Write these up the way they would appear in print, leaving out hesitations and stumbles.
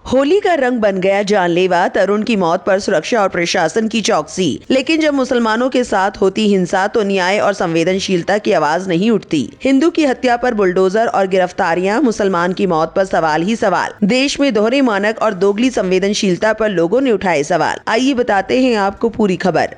होली का रंग बन गया जानलेवा, तरुण की मौत पर सुरक्षा और प्रशासन की चौकसी। लेकिन जब मुसलमानों के साथ होती हिंसा तो न्याय और संवेदनशीलता की आवाज नहीं उठती। हिंदू की हत्या पर बुलडोजर और गिरफ्तारियां, मुसलमान की मौत पर सवाल ही सवाल। देश में दोहरे मानक और दोगली संवेदनशीलता पर लोगों ने उठाए सवाल। आइए बताते हैं आपको पूरी खबर।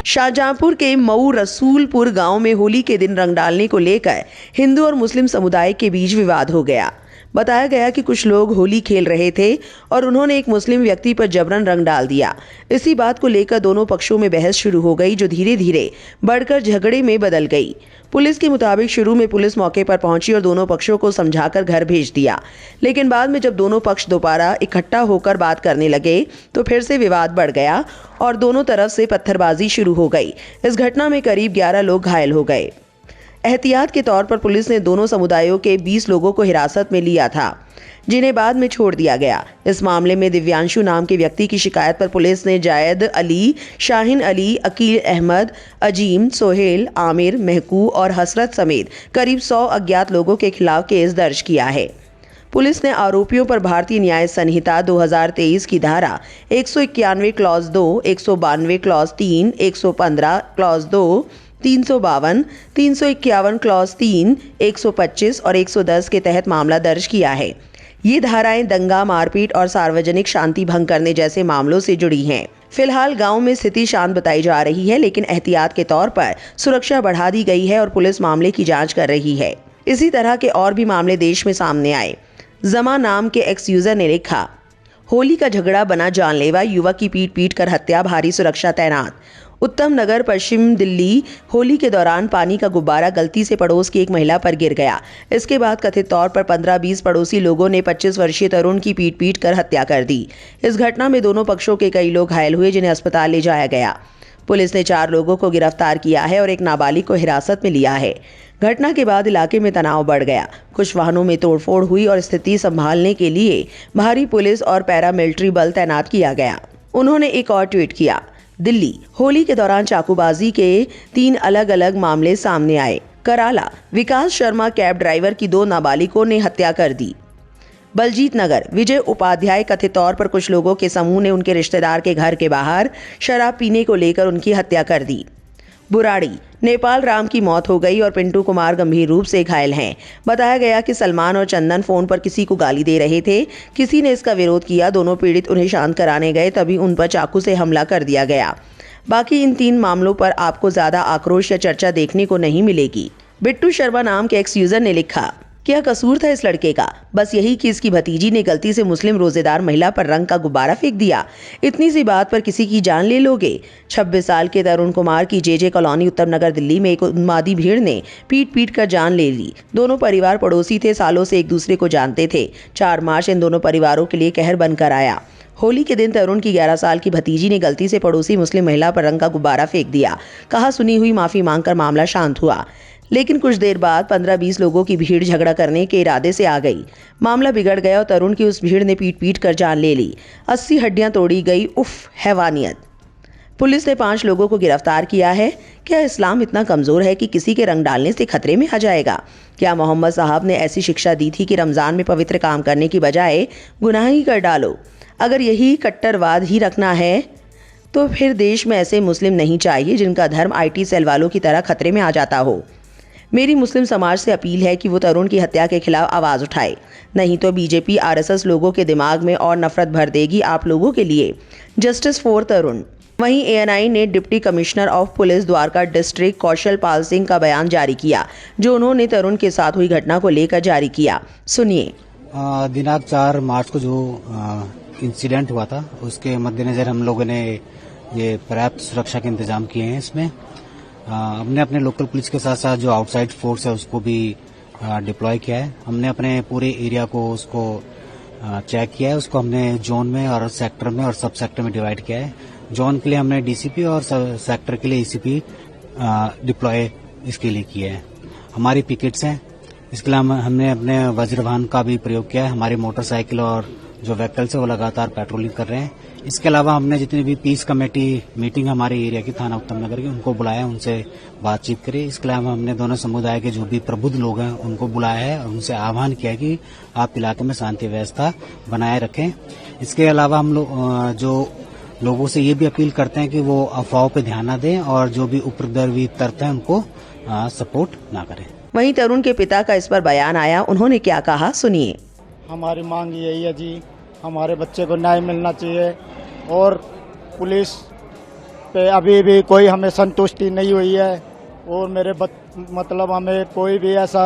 शाहजहांपुर के मऊ रसूलपुर गांव में होली के दिन रंग डालने को लेकर हिंदू और मुस्लिम समुदाय के बीच विवाद हो गया। बताया गया कि कुछ लोग होली खेल रहे थे और उन्होंने एक मुस्लिम व्यक्ति पर जबरन रंग डाल दिया। इसी बात को लेकर दोनों पक्षों में बहस शुरू हो गई, जो धीरे धीरे बढ़कर झगड़े में बदल गई। पुलिस के मुताबिक शुरू में पुलिस मौके पर पहुंची और दोनों पक्षों को समझाकर घर भेज दिया, लेकिन बाद में जब दोनों पक्ष दोबारा इकट्ठा होकर बात करने लगे तो फिर से विवाद बढ़ गया और दोनों तरफ से पत्थरबाजी शुरू हो गई। इस घटना में करीब 11 लोग घायल हो गए। एहतियात के तौर पर पुलिस ने दोनों समुदायों के 20 लोगों को हिरासत में लिया था, जिन्हें बाद में छोड़ दिया गया। इस मामले में दिव्यांशु नाम के व्यक्ति की शिकायत पर पुलिस ने जायद अली, शाहीन अली, अकील अहमद, अजीम, सोहेल, आमिर, महकू और हसरत समेत करीब 100 अज्ञात लोगों के खिलाफ केस दर्ज किया है। पुलिस ने आरोपियों पर भारतीय न्याय संहिता 2023 की धारा 191 क्लॉज 2, 192 क्लॉज 3, 115 क्लॉज 2, 352, 351 क्लॉज 3, 125 और 110 के तहत मामला दर्ज किया है। ये धाराएं दंगा, मारपीट और सार्वजनिक शांति भंग करने जैसे मामलों से जुड़ी हैं। फिलहाल गांव में स्थिति शांत बताई जा रही है, लेकिन एहतियात के तौर पर सुरक्षा बढ़ा दी गई है और पुलिस मामले की जांच कर रही है। इसी तरह के और भी मामले देश में सामने आए। जमा नाम के एक्स यूजर ने लिखा, होली का झगड़ा बना जानलेवा, युवक की पीट कर हत्या, भारी सुरक्षा तैनात। उत्तम नगर, पश्चिम दिल्ली। होली के दौरान पानी का गुब्बारा गलती से पड़ोस की एक महिला पर गिर गया। इसके बाद कथित तौर पर 15-20 पड़ोसी लोगों ने 25 वर्षीय तरुण की पीट कर हत्या कर दी। इस घटना में दोनों पक्षों के कई लोग घायल हुए, जिन्हें अस्पताल ले जाया गया। पुलिस ने 4 लोगों को गिरफ्तार किया है और एक नाबालिग को हिरासत में लिया है। घटना के बाद इलाके में तनाव बढ़ गया। कुछ वाहनों में तोड़फोड़ हुई और स्थिति संभालने के लिए भारी पुलिस और पैरामिलिट्री बल तैनात किया गया। उन्होंने एक और ट्वीट किया, दिल्ली, होली के दौरान चाकूबाजी के 3 अलग अलग मामले सामने आए। कराला, विकास शर्मा कैब ड्राइवर की 2 नाबालिगों ने हत्या कर दी। बलजीत नगर, विजय उपाध्याय, कथित तौर पर कुछ लोगों के समूह ने उनके रिश्तेदार के घर के बाहर शराब पीने को लेकर उनकी हत्या कर दी। बुराड़ी, नेपाल राम की मौत हो गई और पिंटू कुमार गंभीर रूप से घायल हैं। बताया गया कि सलमान और चंदन फोन पर किसी को गाली दे रहे थे। किसी ने इसका विरोध किया। दोनों पीड़ित उन्हें शांत कराने गए, तभी उन पर चाकू से हमला कर दिया गया। बाकी इन 3 मामलों पर आपको ज्यादा आक्रोश या चर्चा देखने को नहीं मिलेगी। बिट्टू शर्मा नाम के एक्स यूजर ने लिखा, क्या कसूर था इस लड़के का? बस यही कि इसकी भतीजी ने गलती से मुस्लिम रोजेदार महिला पर रंग का गुब्बारा फेंक दिया। इतनी सी बात पर किसी की जान ले लोगे? 26 साल के तरुण कुमार की जेजे कॉलोनी उत्तम नगर दिल्ली में एक उन्मादी भीड़ ने पीट कर जान ले ली। दोनों परिवार पड़ोसी थे, सालों से एक दूसरे को जानते थे। 4 मार्च इन दोनों परिवारों के लिए कहर बनकर आया। होली के दिन तरुण की 11 साल की भतीजी ने गलती से पड़ोसी मुस्लिम महिला पर रंग का गुब्बारा फेंक दिया। कहा सुनी हुई माफी मांगकर मामला शांत हुआ, लेकिन कुछ देर बाद 15-20 लोगों की भीड़ झगड़ा करने के इरादे से आ गई। मामला बिगड़ गया और तरुण की उस भीड़ ने पीट कर जान ले ली। 80 हड्डियां तोड़ी गई। उफ, हैवानियत। पुलिस ने 5 लोगों को गिरफ्तार किया है। क्या इस्लाम इतना कमजोर है कि किसी के रंग डालने से खतरे में आ जाएगा? क्या मोहम्मद साहब ने ऐसी शिक्षा दी थी कि रमजान में पवित्र काम करने की बजाय गुनाह ही कर डालो? अगर यही कट्टरवाद ही रखना है तो फिर देश में ऐसे मुस्लिम नहीं चाहिए जिनका धर्म IT सेल वालों की तरह खतरे में आ जाता हो। मेरी मुस्लिम समाज से अपील है कि वो तरुण की हत्या के खिलाफ आवाज उठाए, नहीं तो बीजेपी RSS लोगों के दिमाग में और नफरत भर देगी आप लोगों के लिए। Justice for Tarun. वहीं ANI ने deputy commissioner of police Dwarka district Kaushal Pal Singh का बयान जारी किया, जो उन्होंने तरुण के साथ हुई घटना को लेकर जारी किया। सुनिए। दिनांक 4 मार्च को जो इंसिडेंट हुआ था, उसके मद्देनजर हम लोगों ने ये पर्याप्त सुरक्षा के इंतजाम किए हैं। इसमें हमने अपने लोकल पुलिस के साथ साथ जो आउटसाइड फोर्स है उसको भी डिप्लॉय किया है। हमने अपने पूरे एरिया को उसको चेक किया है। उसको हमने जोन में और सेक्टर में और सब सेक्टर में डिवाइड किया है। जोन के लिए हमने DCP और सेक्टर के लिए ECP डिप्लॉय इसके लिए किए हैं। हमारी पिकेट्स हैं, इसके लिए हमने अपने वज्रवाहन का भी प्रयोग किया है। हमारी मोटरसाइकिल और जो व्हीकल्स है वो लगातार पेट्रोलिंग कर रहे हैं। इसके अलावा हमने जितनी भी पीस कमेटी मीटिंग हमारे एरिया की थाना उत्तम नगर की उनको बुलाया, उनसे बातचीत करी। इसके अलावा हमने दोनों समुदाय के जो भी प्रबुद्ध लोग हैं उनको बुलाया है और उनसे आह्वान किया कि आप इलाके में शांति व्यवस्था बनाए रखें। इसके अलावा हम लोग जो लोगों से ये भी अपील करते हैं कि वो अफवाहों पर ध्यान न दें और जो भी उपद्रवी तर्क हैं उनको सपोर्ट ना करें। वहीं तरुण के पिता का इस पर बयान आया, उन्होंने क्या कहा सुनिए। हमारी मांग यही है जी, हमारे बच्चे को न्याय मिलना चाहिए और पुलिस पे अभी भी कोई हमें संतुष्टि नहीं हुई है और मतलब हमें कोई भी ऐसा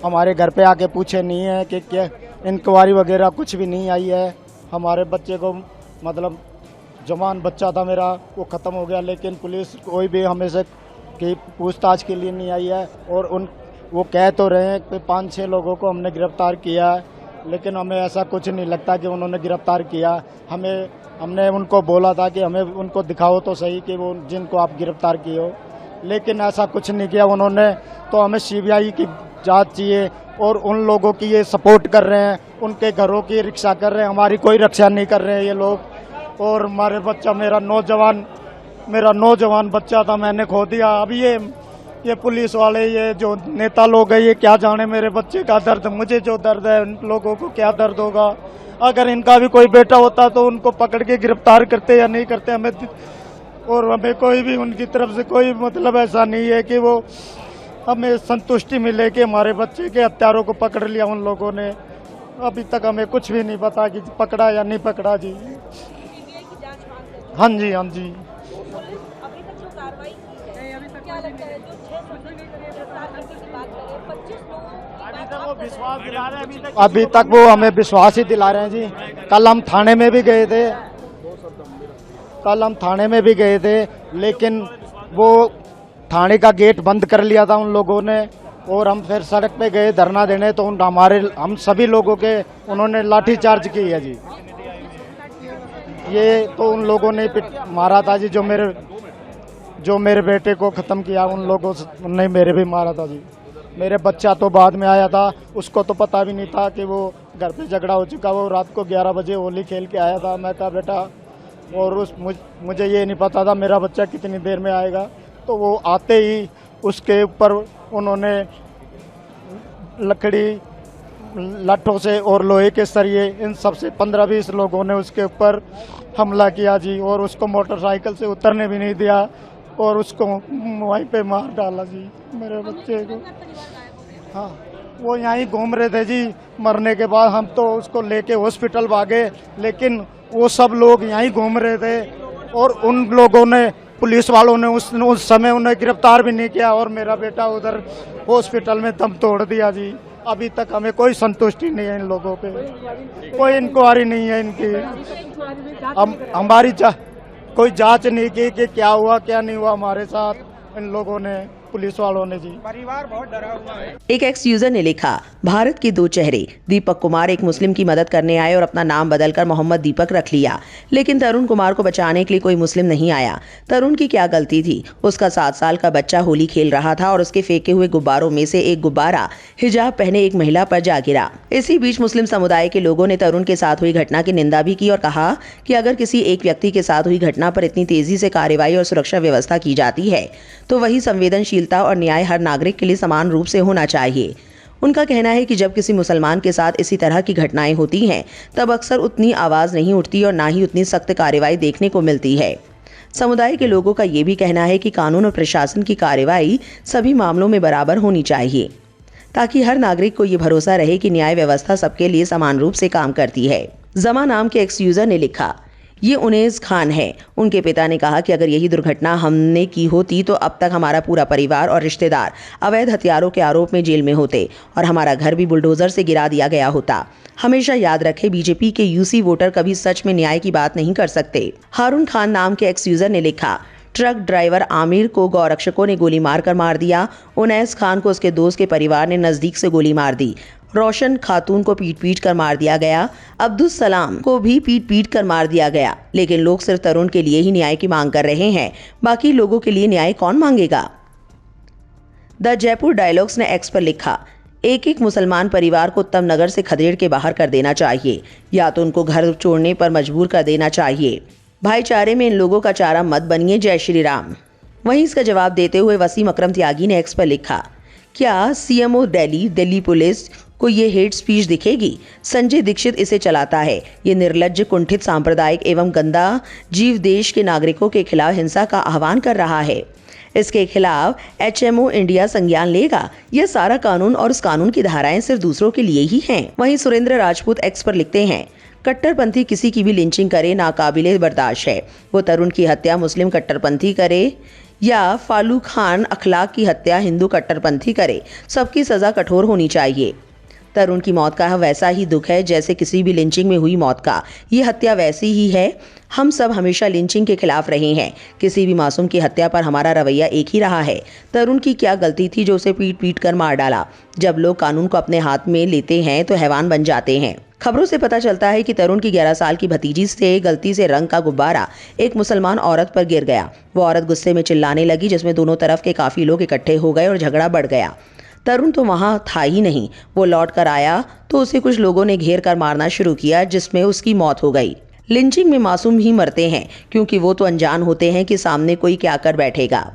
हमारे घर पे आके पूछे नहीं है कि क्या इंक्वायरी वगैरह कुछ भी नहीं आई है। हमारे बच्चे को मतलब जवान बच्चा था मेरा, वो ख़त्म हो गया, लेकिन पुलिस कोई भी हमें से की पूछताछ के लिए नहीं आई है। और वो कह तो रहे हैं कि 5-6 लोगों को हमने गिरफ्तार किया है, लेकिन हमें ऐसा कुछ नहीं लगता कि उन्होंने गिरफ्तार किया। हमने उनको बोला था कि हमें उनको दिखाओ तो सही कि वो जिनको आप गिरफ्तार किए हो, लेकिन ऐसा कुछ नहीं किया उन्होंने। तो हमें सीबीआई की जांच चाहिए और उन लोगों की ये सपोर्ट कर रहे हैं, उनके घरों की रक्षा कर रहे हैं, हमारी कोई रक्षा नहीं कर रहे हैं ये लोग। और हमारे बच्चा मेरा नौजवान बच्चा था, मैंने खो दिया। अब ये पुलिस वाले, ये जो नेता लोग हैं, ये क्या जाने मेरे बच्चे का दर्द। मुझे जो दर्द है उन लोगों को क्या दर्द होगा। अगर इनका भी कोई बेटा होता तो उनको पकड़ के गिरफ्तार करते या नहीं करते हमें कोई भी उनकी तरफ से कोई मतलब ऐसा नहीं है कि वो हमें संतुष्टि मिले कि हमारे बच्चे के हत्यारों को पकड़ लिया उन लोगों ने। अभी तक हमें कुछ भी नहीं पता कि पकड़ा या नहीं पकड़ा जी। हाँ जी, हाँ जी। अभी तक वो हमें विश्वास ही दिला रहे हैं जी। कल हम थाने में भी गए थे, लेकिन वो थाने का गेट बंद कर लिया था उन लोगों ने और हम फिर सड़क पे गए धरना देने, तो हम सभी लोगों के उन्होंने लाठीचार्ज की है जी। ये तो उन लोगों ने मारा था जी, जो मेरे बेटे को खत्म किया उन लोगों ने मेरे भी मारा था जी। मेरे बच्चा तो बाद में आया था, उसको तो पता भी नहीं था कि वो घर पे झगड़ा हो चुका। वो रात को 11 बजे होली खेल के आया था। मैं कहा बेटा, और मुझे ये नहीं पता था मेरा बच्चा कितनी देर में आएगा। तो वो आते ही उसके ऊपर उन्होंने लकड़ी, लाठों से और लोहे के सरिये, इन सब से 15-20 लोगों ने उसके ऊपर हमला किया जी। और उसको मोटरसाइकिल से उतरने भी नहीं दिया और उसको वहीं पे मार डाला जी मेरे बच्चे को। हाँ, वो यहीं घूम रहे थे जी। मरने के बाद हम तो उसको लेके हॉस्पिटल भागे, लेकिन वो सब लोग यहीं घूम रहे थे और उन लोगों ने, पुलिस वालों ने उस समय उन्हें गिरफ्तार भी नहीं किया और मेरा बेटा उधर हॉस्पिटल में दम तोड़ दिया जी। अभी तक हमें कोई संतुष्टि नहीं है इन लोगों पे, कोई इंक्वायरी नहीं है इनकी। हमारी कोई जांच नहीं की कि क्या हुआ क्या नहीं हुआ हमारे साथ इन लोगों ने, पुलिस वालों ने जी। परिवार बहुत डरा हुआ है। एक एक्स यूजर ने लिखा, भारत के 2 चेहरे। दीपक कुमार एक मुस्लिम की मदद करने आए और अपना नाम बदलकर मोहम्मद दीपक रख लिया, लेकिन तरुण कुमार को बचाने के लिए कोई मुस्लिम नहीं आया। तरुण की क्या गलती थी? उसका 7 साल का बच्चा होली खेल रहा था और उसके फेंके हुए गुब्बारों में से एक गुब्बारा हिजाब पहने एक महिला पर जा गिरा। इसी बीच मुस्लिम समुदाय के लोगों ने तरुण के साथ हुई घटना की निंदा भी की और कहा कि अगर किसी एक व्यक्ति के साथ हुई घटना पर इतनी तेजी से कार्रवाई और सुरक्षा व्यवस्था की जाती है तो वही संवेदनशीलता और न्याय हर नागरिक के लिए समान रूप से होना चाहिए। उनका कहना है कि जब किसी मुसलमान के साथ इसी तरह की घटनाएं होती हैं, तब अक्सर उतनी आवाज नहीं उठती और ना ही उतनी सख्त कार्रवाई देखने को मिलती है। समुदाय के लोगों का ये भी कहना है कि कानून और प्रशासन की कार्रवाई सभी मामलों में बराबर होनी चाहिए, ताकि हर नागरिक को ये भरोसा रहे कि न्याय व्यवस्था सबके लिए समान रूप से काम करती है। जमा नाम के एक्स यूजर ने लिखा, ये उनेस खान है। उनके पिता ने कहा कि अगर यही दुर्घटना हमने की होती तो अब तक हमारा पूरा परिवार और रिश्तेदार अवैध हथियारों के आरोप में जेल में होते और हमारा घर भी बुलडोजर से गिरा दिया गया होता। हमेशा याद रखें, बीजेपी के यूसी वोटर कभी सच में न्याय की बात नहीं कर सकते। हारून खान नाम के एक्स यूजर ने लिखा, ट्रक ड्राइवर आमिर को गौरक्षकों ने गोली मारकर मार दिया। उनैस खान को उसके दोस्त के परिवार ने नजदीक से गोली मार दी। रोशन खातून को पीट कर मार दिया गया। अब्दुल सलाम को भी पीट कर मार दिया गया। लेकिन लोग सिर्फ तरुण के लिए ही न्याय की मांग कर रहे हैं, बाकी लोगों के लिए न्याय कौन मांगेगा? द जयपुर डायलॉग्स ने एक्स पर लिखा, एक एक मुसलमान परिवार को उत्तम नगर से खदेड़ के बाहर कर देना चाहिए या तो उनको घर छोड़ने पर मजबूर कर देना चाहिए। भाईचारे में इन लोगों का चारा मत बनिए। जय श्री राम। वहीं इसका जवाब देते हुए वसीम अकरम त्यागी ने एक्स पर लिखा, क्या सीएमओ दिल्ली पुलिस को ये हेट स्पीच दिखेगी? संजय दीक्षित इसे चलाता है। ये निर्लज्ज, कुंठित, सांप्रदायिक एवं गंदा जीव देश के नागरिकों के खिलाफ हिंसा का आह्वान कर रहा है। इसके खिलाफ HMO इंडिया संज्ञान लेगा। यह सारा कानून और उस कानून की धाराएं सिर्फ दूसरों के लिए ही हैं। वहीं सुरेंद्र राजपूत एक्स पर लिखते हैं, कट्टरपंथी किसी की भी लिंचिंग करे नाकाबिले बर्दाश्त है। वो तरुण की हत्या मुस्लिम कट्टरपंथी करे या फालू खान अखलाक की हत्या हिंदू कट्टरपंथी करे, सबकी सजा कठोर होनी चाहिए। तरुण की मौत का वैसा ही दुख है जैसे किसी भी लिंचिंग में हुई मौत का। ये हत्या वैसी ही है। हम सब हमेशा लिंचिंग के खिलाफ रहे हैं। किसी भी मासूम की हत्या पर हमारा रवैया एक ही रहा है। तरुण की क्या गलती थी जो उसे पीट पीट कर मार डाला? जब लोग कानून को अपने हाथ में लेते हैं तो हैवान बन जाते हैं। खबरों से पता चलता है कि तरुण की 11 साल की भतीजी से गलती से रंग का गुब्बारा एक मुसलमान औरत पर गिर गया। वो औरत गुस्से में चिल्लाने लगी, जिसमें दोनों तरफ के काफी लोग इकट्ठे हो गए और झगड़ा बढ़ गया। तरुण तो वहां था ही नहीं। वो लौट कर आया तो उसे कुछ लोगों ने घेर कर मारना शुरू किया, जिसमें उसकी मौत हो गई। लिंचिंग में मासूम ही मरते हैं क्योंकि वो तो अनजान होते हैं कि सामने कोई क्या कर बैठेगा।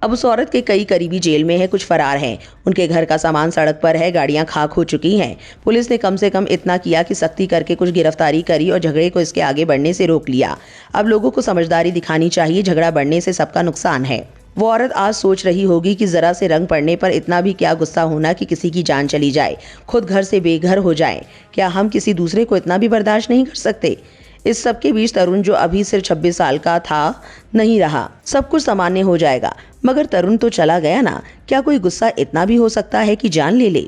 अब उस औरत के कई करीबी जेल में है, कुछ फरार हैं। उनके घर का सामान सड़क पर है, गाड़ियां खाक हो चुकी हैं। पुलिस ने कम से कम इतना किया कि सख्ती करके कुछ गिरफ्तारी करी और झगड़े को इसके आगे बढ़ने से रोक लिया। अब लोगों को समझदारी दिखानी चाहिए। झगड़ा बढ़ने से सबका नुकसान है। वो औरत आज सोच रही होगी कि जरा से रंग पड़ने पर इतना भी क्या गुस्सा होना कि किसी की जान चली जाए, खुद घर से बेघर हो जाए। क्या हम किसी दूसरे को इतना भी बर्दाश्त नहीं कर सकते? इस सब के बीच तरुण जो अभी सिर्फ 26 साल का था नहीं रहा। सब कुछ सामान्य हो जाएगा। मगर तरुण तो चला गया ना। क्या कोई गुस्सा इतना भी हो सकता है कि जान ले ले?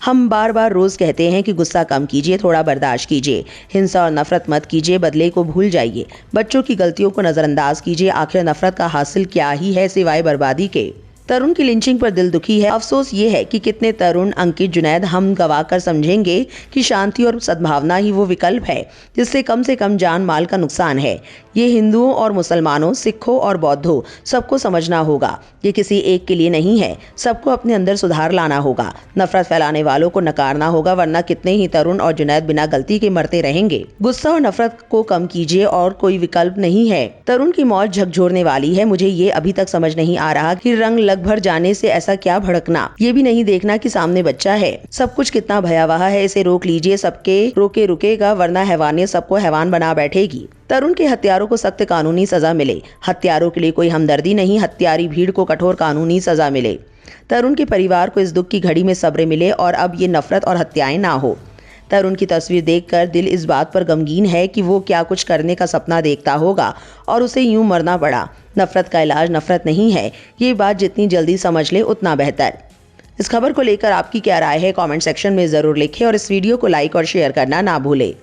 हम बार बार रोज कहते हैं कि गुस्सा कम कीजिए, थोड़ा बर्दाश्त कीजिए, हिंसा और नफरत मत कीजिए, बदले को भूल जाइए, बच्चों की गलतियों को नजरअंदाज कीजिए। आखिर नफरत का हासिल क्या ही है सिवाय बर्बादी के? तरुण की लिंचिंग पर दिल दुखी है। अफसोस ये है कि कितने तरुण, अंकित, जुनैद हम गवा कर समझेंगे कि शांति और सद्भावना ही वो विकल्प है जिससे कम से कम जान माल का नुकसान है। ये हिंदुओं और मुसलमानों, सिखों और बौद्धों सबको समझना होगा। ये किसी एक के लिए नहीं है। सबको अपने अंदर सुधार लाना होगा। नफरत फैलाने वालों को नकारना होगा, वरना कितने ही तरुण और जुनैद बिना गलती के मरते रहेंगे। गुस्सा और नफरत को कम कीजिए और कोई विकल्प नहीं है। तरुण की मौत झकझोरने वाली है। मुझे ये अभी तक समझ नहीं आ रहा कि रंग लग भर जाने से ऐसा क्या भड़कना। ये भी नहीं देखना कि सामने बच्चा है। सब कुछ कितना भयावह है। इसे रोक लीजिए। सबके रोके रुकेगा, वरना हैवानियत सबको हैवान बना बैठेगी। तरुण के हत्यारों को सख्त कानूनी सजा मिले। हत्यारों के लिए कोई हमदर्दी नहीं, हत्यारी भीड़ को कठोर कानूनी सजा मिले। तरुण के परिवार को इस दुख की घड़ी में सब्र मिले और अब ये नफरत और हत्याएं ना हो। तरुण की तस्वीर देखकर दिल इस बात पर गमगीन है कि वो क्या कुछ करने का सपना देखता होगा और उसे यूं मरना पड़ा। नफरत का इलाज नफरत नहीं है। ये बात जितनी जल्दी समझ ले उतना बेहतर। इस खबर को लेकर आपकी क्या राय है? कमेंट सेक्शन में जरूर लिखें और इस वीडियो को लाइक और शेयर करना ना भूलें।